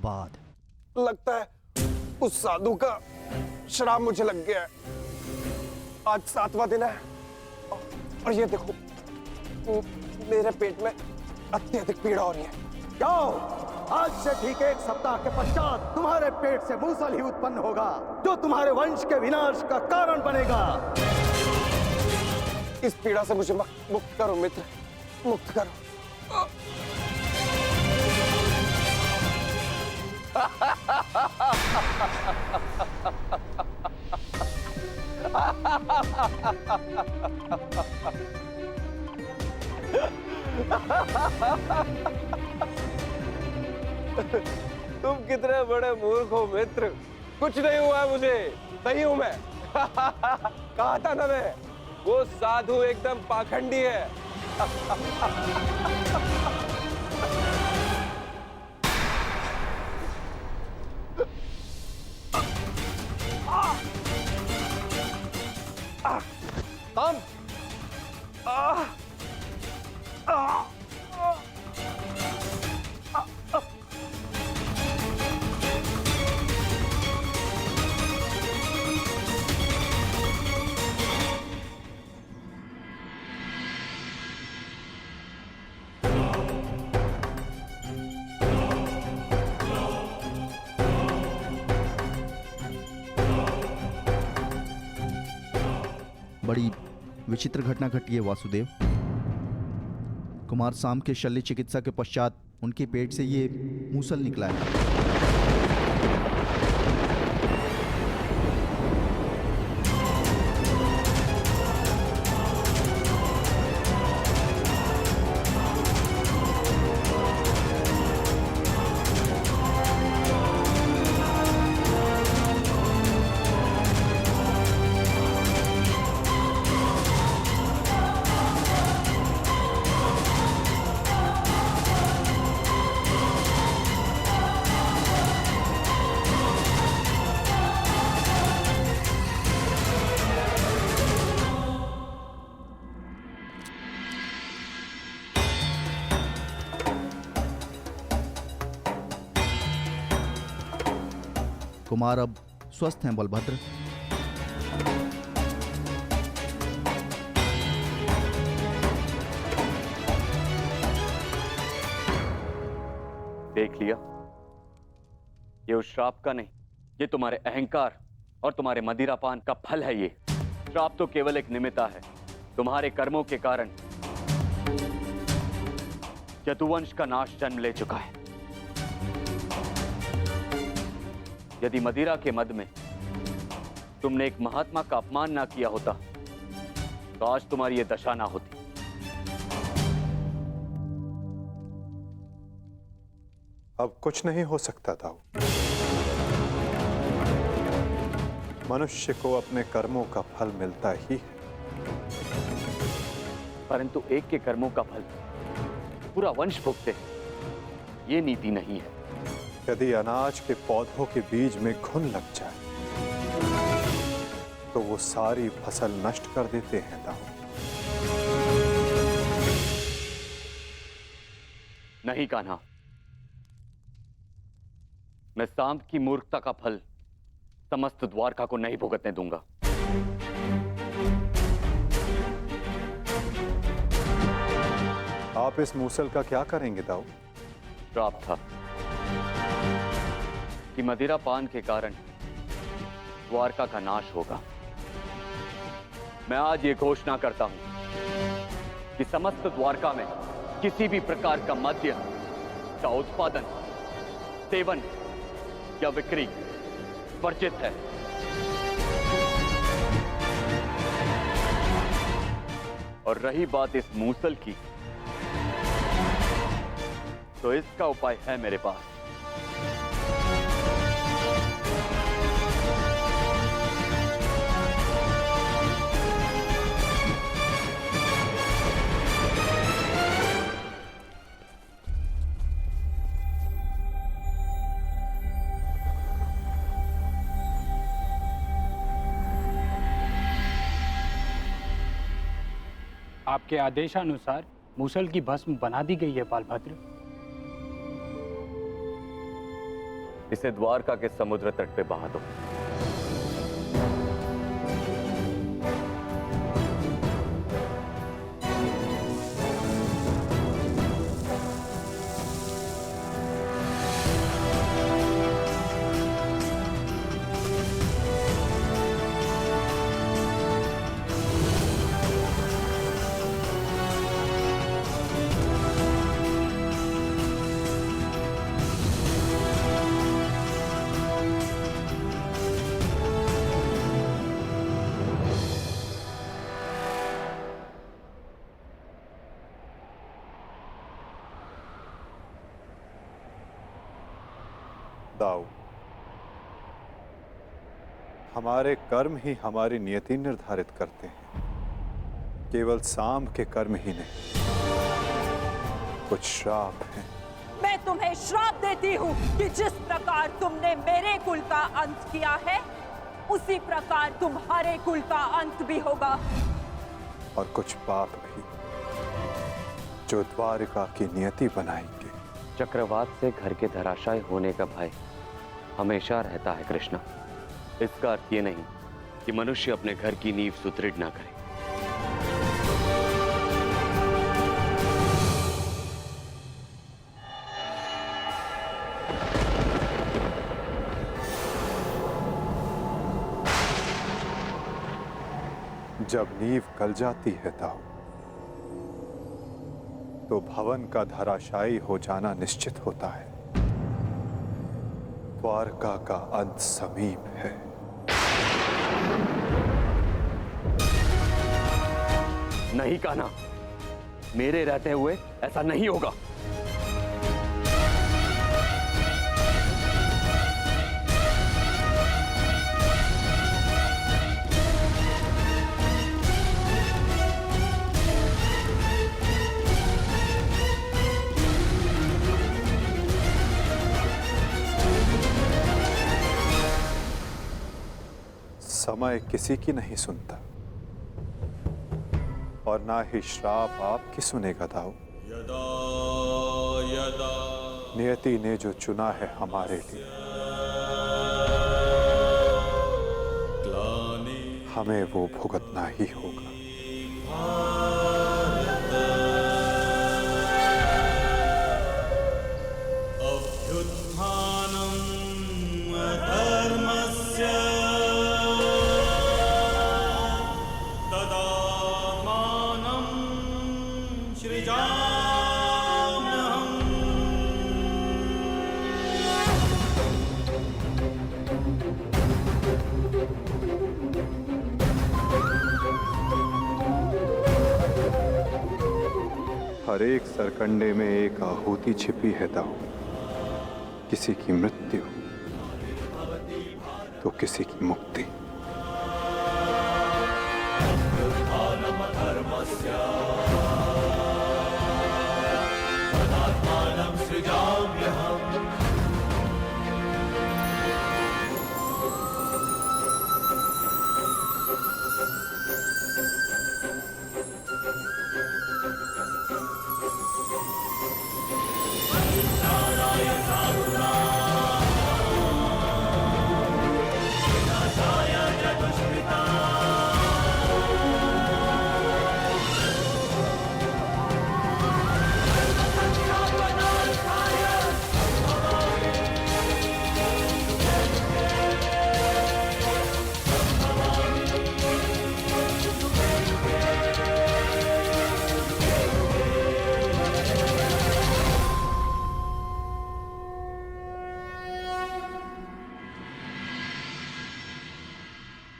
बाद लगता है उस साधु का श्राप मुझे लग गया है। आज 7वां दिन है और ये देखो मेरे पेट में अत्यधिक पीड़ा हो रही है। जाओ, आज से ठीक 1 सप्ताह के पश्चात तुम्हारे पेट से मूसल ही उत्पन्न होगा, जो तुम्हारे वंश के विनाश का कारण बनेगा। इस पीड़ा से मुझे मुक्त करो मित्र, मुक्त करो। तुम कितने बड़े मूर्ख हो मित्र, कुछ नहीं हुआ है मुझे, सही हूं मैं। कहा था ना मैं, वो साधु एकदम पाखंडी है। हम बड़ी विचित्र घटना घटी है वासुदेव। कुमार साम के शल्य चिकित्सा के पश्चात उनके पेट से ये मूसल निकला है। कुमार अब स्वस्थ हैं बलभद्र। देख लिया, ये उस श्राप का नहीं, ये तुम्हारे अहंकार और तुम्हारे मदिरापान का फल है। ये श्राप तो केवल एक निमित्ता है। तुम्हारे कर्मों के कारण यदुवंश का नाश जन्म ले चुका है। यदि मदिरा के मद में तुमने एक महात्मा का अपमान ना किया होता तो आज तुम्हारी यह दशा ना होती। अब कुछ नहीं हो सकता था। मनुष्य को अपने कर्मों का फल मिलता ही है, परंतु एक के कर्मों का फल पूरा वंश भुगते, ये नीति नहीं है। यदि अनाज के पौधों के बीज में घुन लग जाए तो वो सारी फसल नष्ट कर देते हैं दाऊ। नहीं कान्हा, मैं सांब की मूर्खता का फल समस्त द्वारका को नहीं भुगतने दूंगा। आप इस मूसल का क्या करेंगे दाऊ? श्राप था कि मदिरा पान के कारण द्वारका का नाश होगा। मैं आज ये घोषणा करता हूं कि समस्त द्वारका में किसी भी प्रकार का मद्य का उत्पादन, सेवन या बिक्री वर्जित है। और रही बात इस मूसल की, तो इसका उपाय है मेरे पास। आपके आदेशानुसार मूसल की भस्म बना दी गई है बालभद्र। इसे द्वारका के समुद्र तट पे बहा दो। दाऊ, हमारे कर्म ही हमारी नियति निर्धारित करते हैं, केवल साम के कर्म ही नहीं। कुछ श्राप हैं। मैं तुम्हें श्राप देती हूँ कि जिस प्रकार तुमने मेरे कुल का अंत किया है, उसी प्रकार तुम्हारे कुल का अंत भी होगा। और कुछ पाप भी जो द्वारिका की नियति बनाएंगे। चक्रवात से घर के धराशायी होने का भय हमेशा रहता है कृष्णा। इसका अर्थ ये नहीं कि मनुष्य अपने घर की नींव सुदृढ़ ना करे। जब नींव गल जाती है दाऊ, तो भवन का धराशायी हो जाना निश्चित होता है। द्वारका का अंत समीप है। नहीं कान्हा, मेरे रहते हुए ऐसा नहीं होगा। समय किसी की नहीं सुनता और ना ही श्राप आपकी सुनेगा दाऊ। नियति ने जो चुना है हमारे लिए, हमें वो भुगतना ही होगा। हर एक सरकंडे में एक आहुति छिपी है दाऊ। किसी की मृत्यु तो किसी की मुक्ति।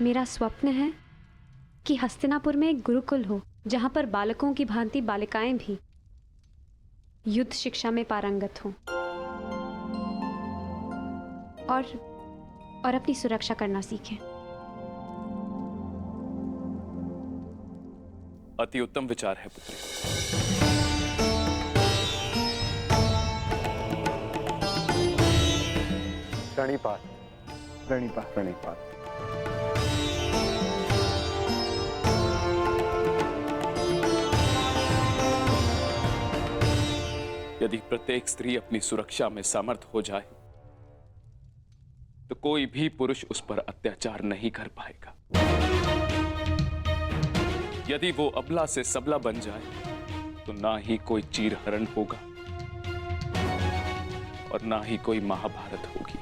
मेरा स्वप्न है कि हस्तिनापुर में एक गुरुकुल हो, जहां पर बालकों की भांति बालिकाएं भी युद्ध शिक्षा में पारंगत हों और अपनी सुरक्षा करना सीखें। अति उत्तम विचार है पुत्री। प्रणिपात, प्रणिपात, प्रणिपात। यदि प्रत्येक स्त्री अपनी सुरक्षा में समर्थ हो जाए तो कोई भी पुरुष उस पर अत्याचार नहीं कर पाएगा। यदि वो अबला से सबला बन जाए तो ना ही कोई चीरहरण होगा और ना ही कोई महाभारत होगी।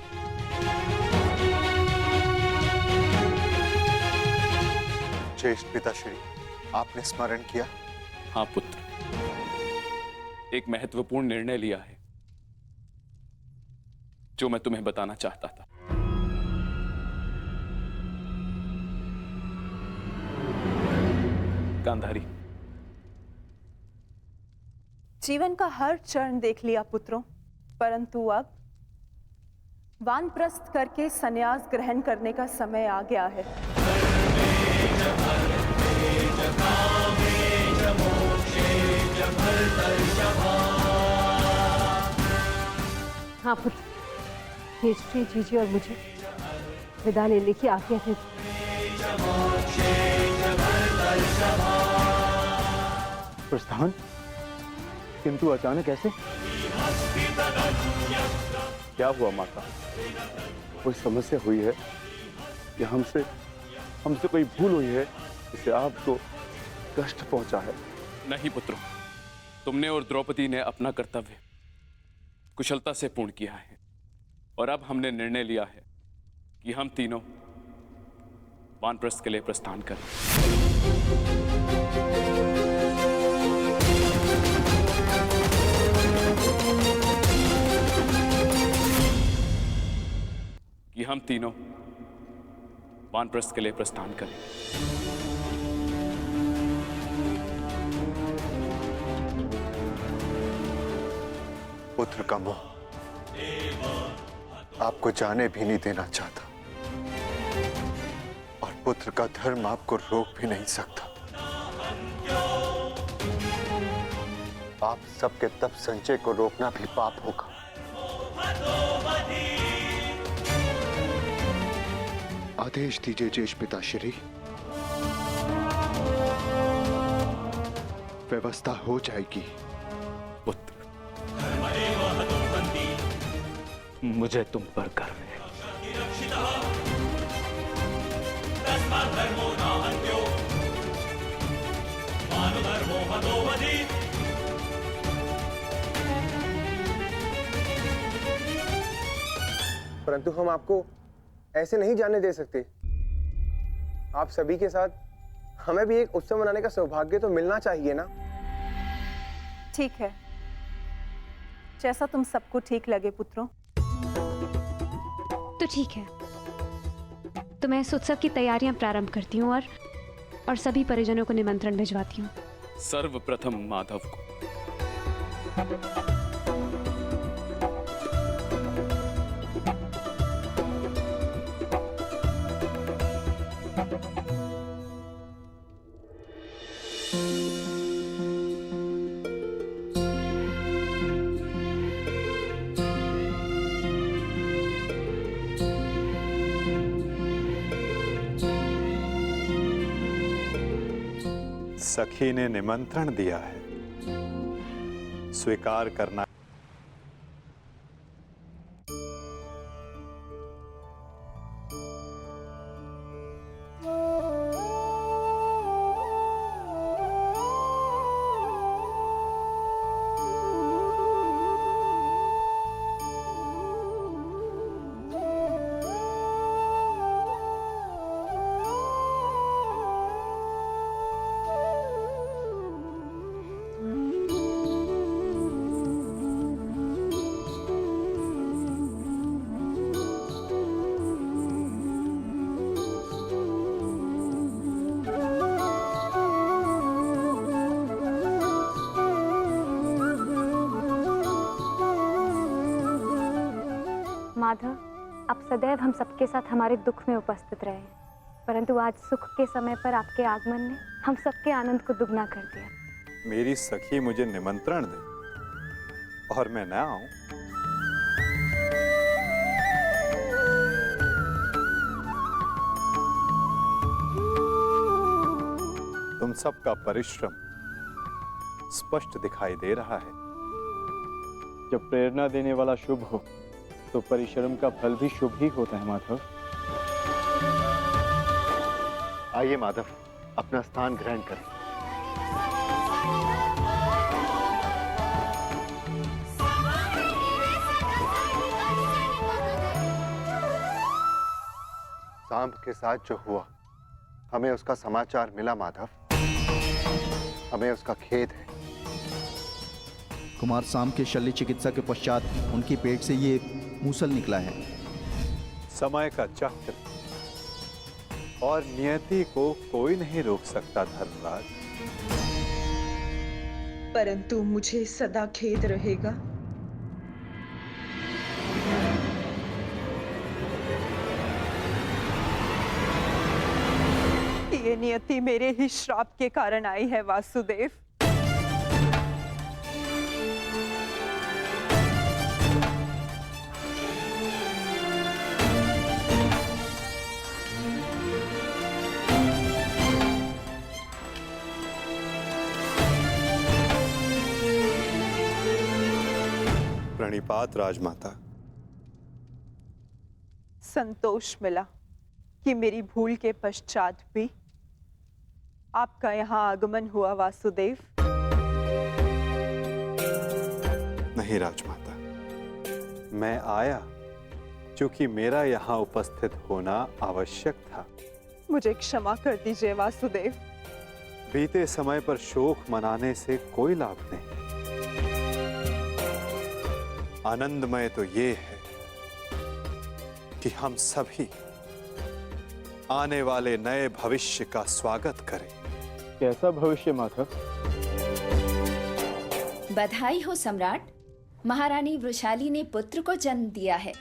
ज्येष्ठ पिताश्री, आपने स्मरण किया? हाँ पुत्र, एक महत्वपूर्ण निर्णय लिया है जो मैं तुम्हें बताना चाहता था। गांधारी, जीवन का हर चरण देख लिया पुत्रों, परंतु अब वानप्रस्थ करके संन्यास ग्रहण करने का समय आ गया है। हाँ पुत्र, केशरी जीजी और मुझे विदा लेने की आज्ञा है। प्रस्थान? किंतु अचानक ऐसे? क्या हुआ माता? कोई समस्या हुई है या हमसे कोई भूल हुई है जिससे आपको कष्ट पहुंचा है? नहीं पुत्रों, तुमने और द्रौपदी ने अपना कर्तव्य कुशलता से पूर्ण किया है और अब हमने निर्णय लिया है कि हम तीनों वानप्रस्थ के लिए प्रस्थान करें। कि हम तीनों वानप्रस्थ के लिए प्रस्थान करें। पुत्र का मोह आपको जाने भी नहीं देना चाहता और पुत्र का धर्म आपको रोक भी नहीं सकता। आप सबके तप संचय को रोकना भी पाप होगा। आदेश दीजिए ज्येष्ठ पिताश्री, व्यवस्था हो जाएगी। पुत्र, मुझे तुम पर गर्व है। परंतु हम आपको ऐसे नहीं जाने दे सकते। आप सभी के साथ हमें भी एक उत्सव मनाने का सौभाग्य तो मिलना चाहिए ना। ठीक है, जैसा तुम सबको ठीक लगे पुत्रों। तो ठीक है, तो मैं इस उत्सव की तैयारियां प्रारंभ करती हूँ और सभी परिजनों को निमंत्रण भिजवाती हूँ। सर्वप्रथम माधव को। सखी ने निमंत्रण दिया है, स्वीकार करना। माधव, आप सदैव हम सबके साथ हमारे दुख में उपस्थित रहे, परंतु आज सुख के समय पर आपके आगमन ने हम सबके आनंद को दुगना कर दिया। मेरी सखी मुझे निमंत्रण दे और मैं न आऊं? तुम सबका परिश्रम स्पष्ट दिखाई दे रहा है। जब प्रेरणा देने वाला शुभ हो तो परिश्रम का फल भी शुभ ही होता है माधव। आइए माधव, अपना स्थान ग्रहण करें। सांब के साथ जो हुआ, हमें उसका समाचार मिला माधव। हमें उसका खेद है। कुमार सांब के शल्य चिकित्सा के पश्चात उनके पेट से ये मूसल निकला है। समय का चक्र और नियति को कोई नहीं रोक सकता धर्मराज। परंतु मुझे सदा खेद रहेगा। ये नियति मेरे ही श्राप के कारण आई है वासुदेव। प्रणिपात राजमाता। संतोष मिला कि मेरी भूल के पश्चात भी आपका यहाँ आगमन हुआ वासुदेव। नहीं राजमाता, मैं आया क्योंकि मेरा यहाँ उपस्थित होना आवश्यक था। मुझे क्षमा कर दीजिए वासुदेव। बीते समय पर शोक मनाने से कोई लाभ नहीं। आनंदमय तो ये है कि हम सभी आने वाले नए भविष्य का स्वागत करें। कैसा भविष्य माधव? बधाई हो सम्राट, महारानी वृषाली ने पुत्र को जन्म दिया है।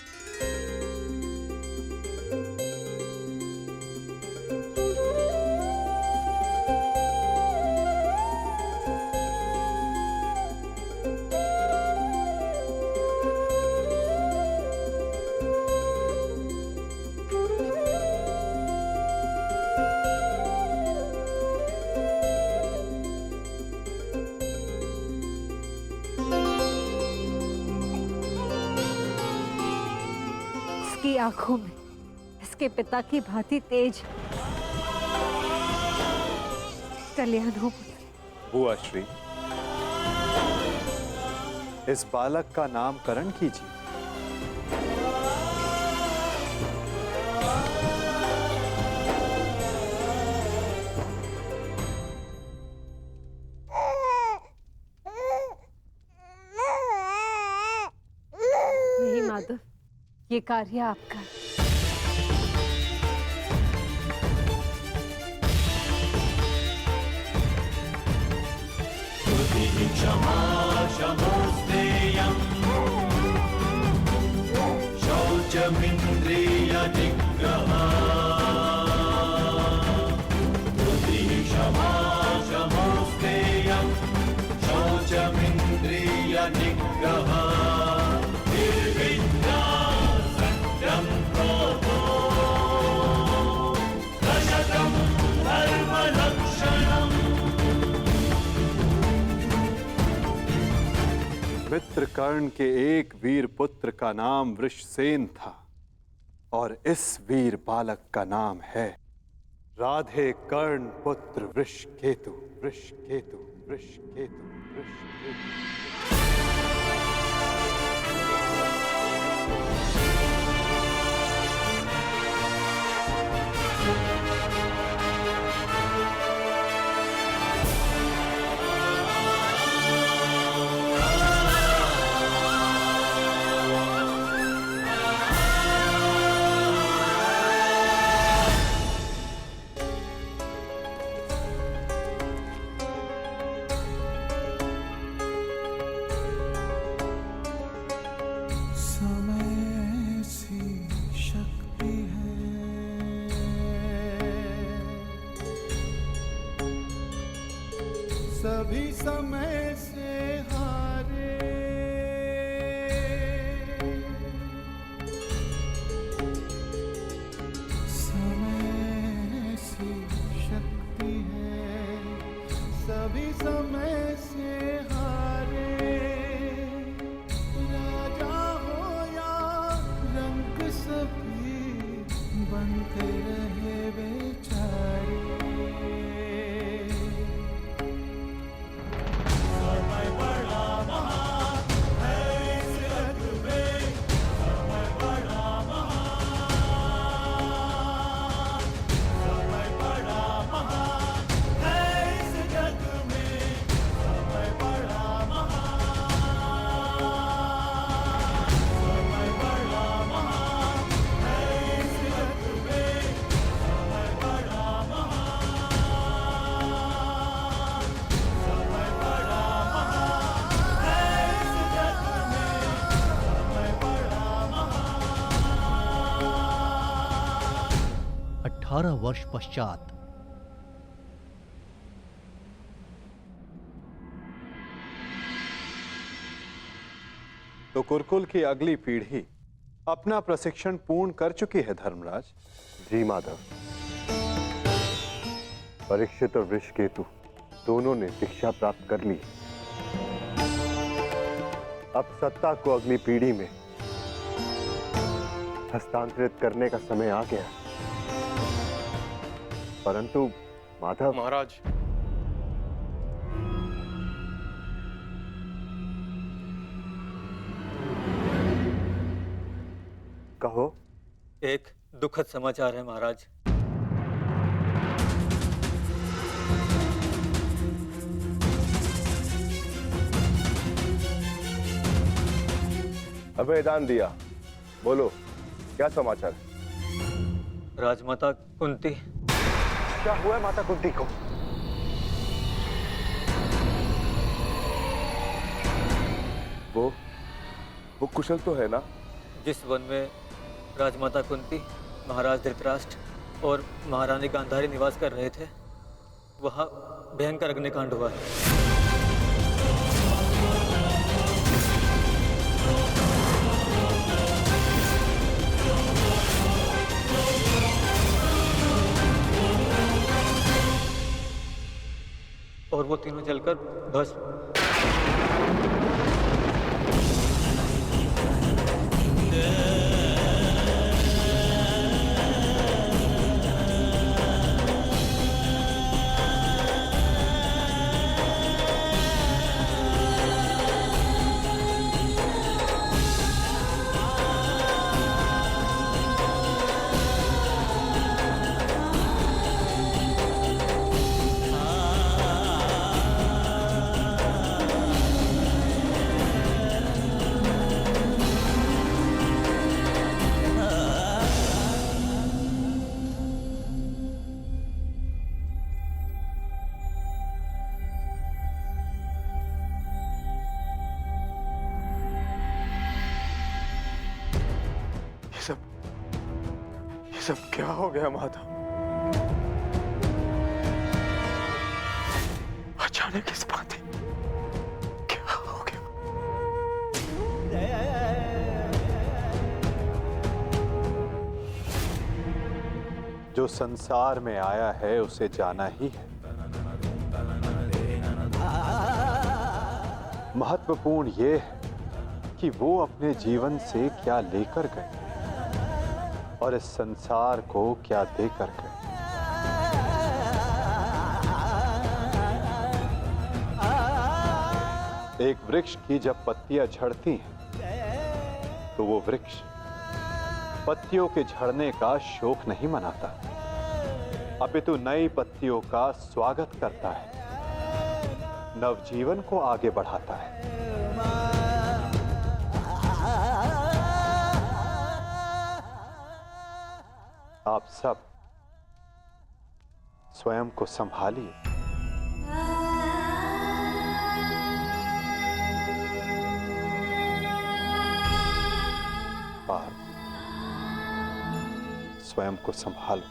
इसकी आंखों में इसके पिता की भांति तेज कल्याण हो। बुआ श्री, इस बालक का नामकरण कीजिए। नहीं माधव, ये कार्य आपका है। मित्रकर्ण के एक वीर पुत्र का नाम वृषसेन था और इस वीर बालक का नाम है राधे कर्ण पुत्र वृषकेतु। वृषकेतु, वृषकेतु, वृषकेतु। सभी समय से हारे, समय सी शक्ति है। सभी समय से हारे, राजा हो या सभी बनते रहे बेचारे। समय बड़ा महान है इस जग में, समय बड़ा महान, समय बड़ा महान है इस जग में, समय बड़ा महान, समय बड़ा महान है इस जग में, समय बड़ा महान, समय बड़ा महान है इस जग में, समय बड़ा महान। 18 वर्ष पश्चात तो कुरकुल की अगली पीढ़ी अपना प्रशिक्षण पूर्ण कर चुकी है धर्मराज। जी माधव, परीक्षित और वृषकेतु दोनों ने दीक्षा प्राप्त कर ली। अब सत्ता को अगली पीढ़ी में हस्तांतरित करने का समय आ गया। परंतु माधव, महाराज, कहो। एक दुखद समाचार है महाराज। अभय दान दिया, बोलो क्या समाचार है? राजमाता कुंती। क्या हुआ है माता कुंती को? वो कुशल तो है ना? जिस वन में राजमाता कुंती, महाराज धृतराष्ट्र और महारानी गांधारी निवास कर रहे थे, वहाँ भयंकर अग्निकांड हुआ है। और वो तीनों जलकर भस्म। ये सब क्या हो गया माधव? अचानक इस बात क्या हो गया? जो संसार में आया है उसे जाना ही है। महत्वपूर्ण ये है कि वो अपने जीवन से क्या लेकर गए और इस संसार को क्या देकर गए। एक वृक्ष की जब पत्तियां झड़ती हैं तो वो वृक्ष पत्तियों के झड़ने का शोक नहीं मनाता, अपितु नई पत्तियों का स्वागत करता है, नवजीवन को आगे बढ़ाता है। आप सब स्वयं को संभालिए। पार्थ, स्वयं को संभालो।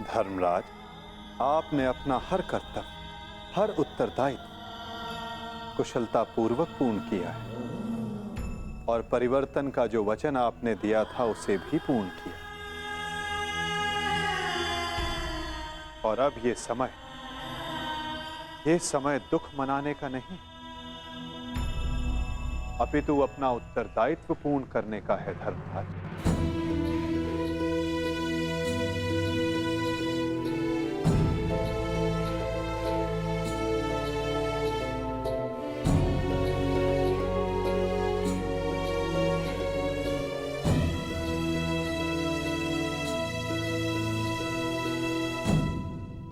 धर्मराज, आपने अपना हर कर्तव्य, हर उत्तरदायित्व कुशलतापूर्वक पूर्ण किया है और परिवर्तन का जो वचन आपने दिया था उसे भी पूर्ण किया। और अब ये समय दुख मनाने का नहीं, अपितु अपना उत्तरदायित्व पूर्ण करने का है धर्मराज।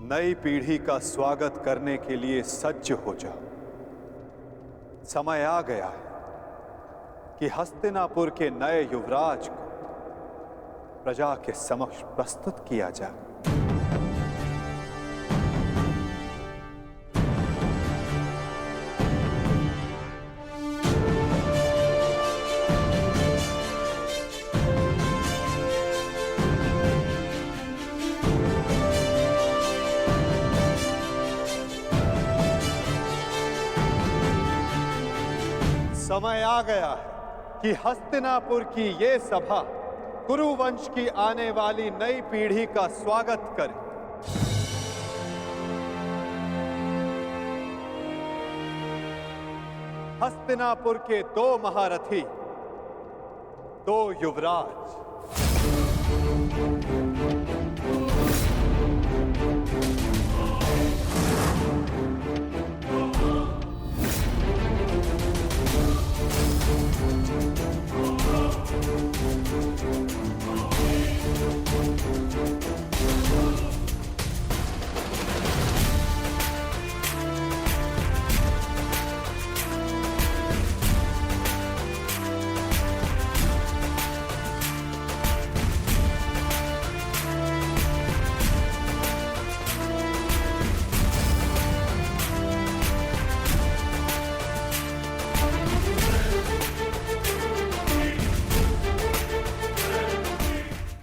नई पीढ़ी का स्वागत करने के लिए सज्ज हो जाओ। समय आ गया है कि हस्तिनापुर के नए युवराज को प्रजा के समक्ष प्रस्तुत किया जाए। समय आ गया है कि हस्तिनापुर की ये सभा कुरुवंश की आने वाली नई पीढ़ी का स्वागत करे। हस्तिनापुर के 2 महारथी, 2 युवराज।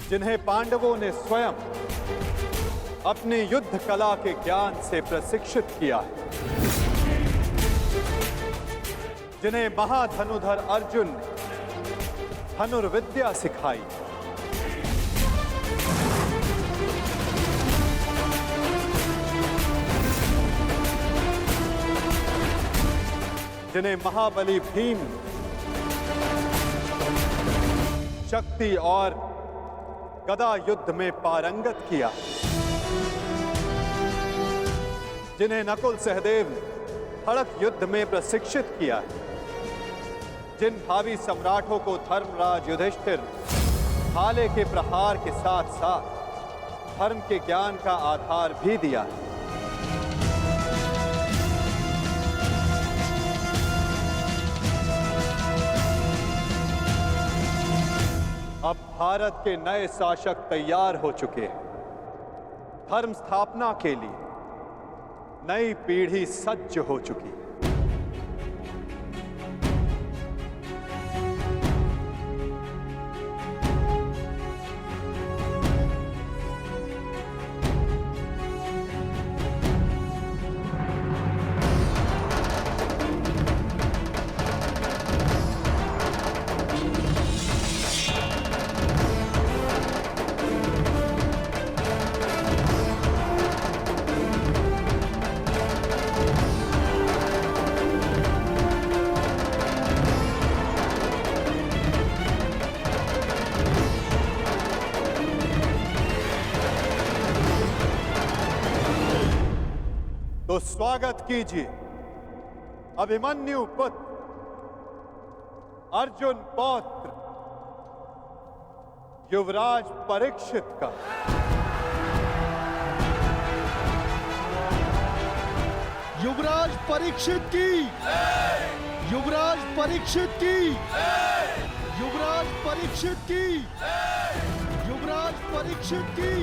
जिन्हें पांडवों ने स्वयं अपनी युद्ध कला के ज्ञान से प्रशिक्षित किया है, जिन्हें महाधनुधर अर्जुन ने धनुर्विद्या सिखाई, जिन्हें महाबली भीम शक्ति और गदा युद्ध में पारंगत किया, जिन्हें नकुल सहदेव ने खड़ग युद्ध में प्रशिक्षित किया, जिन भावी सम्राटों को धर्मराज युधिष्ठिर भाले के प्रहार के साथ साथ धर्म के ज्ञान का आधार भी दिया। अब भारत के नए शासक तैयार हो चुके हैं। धर्म स्थापना के लिए नई पीढ़ी सज्ज हो चुकी है। तो स्वागत कीजिए अभिमन्यु पुत्र अर्जुन पौत्र युवराज परीक्षित का। युवराज परीक्षित की, युवराज परीक्षित की, युवराज परीक्षित की, युवराज परीक्षित की।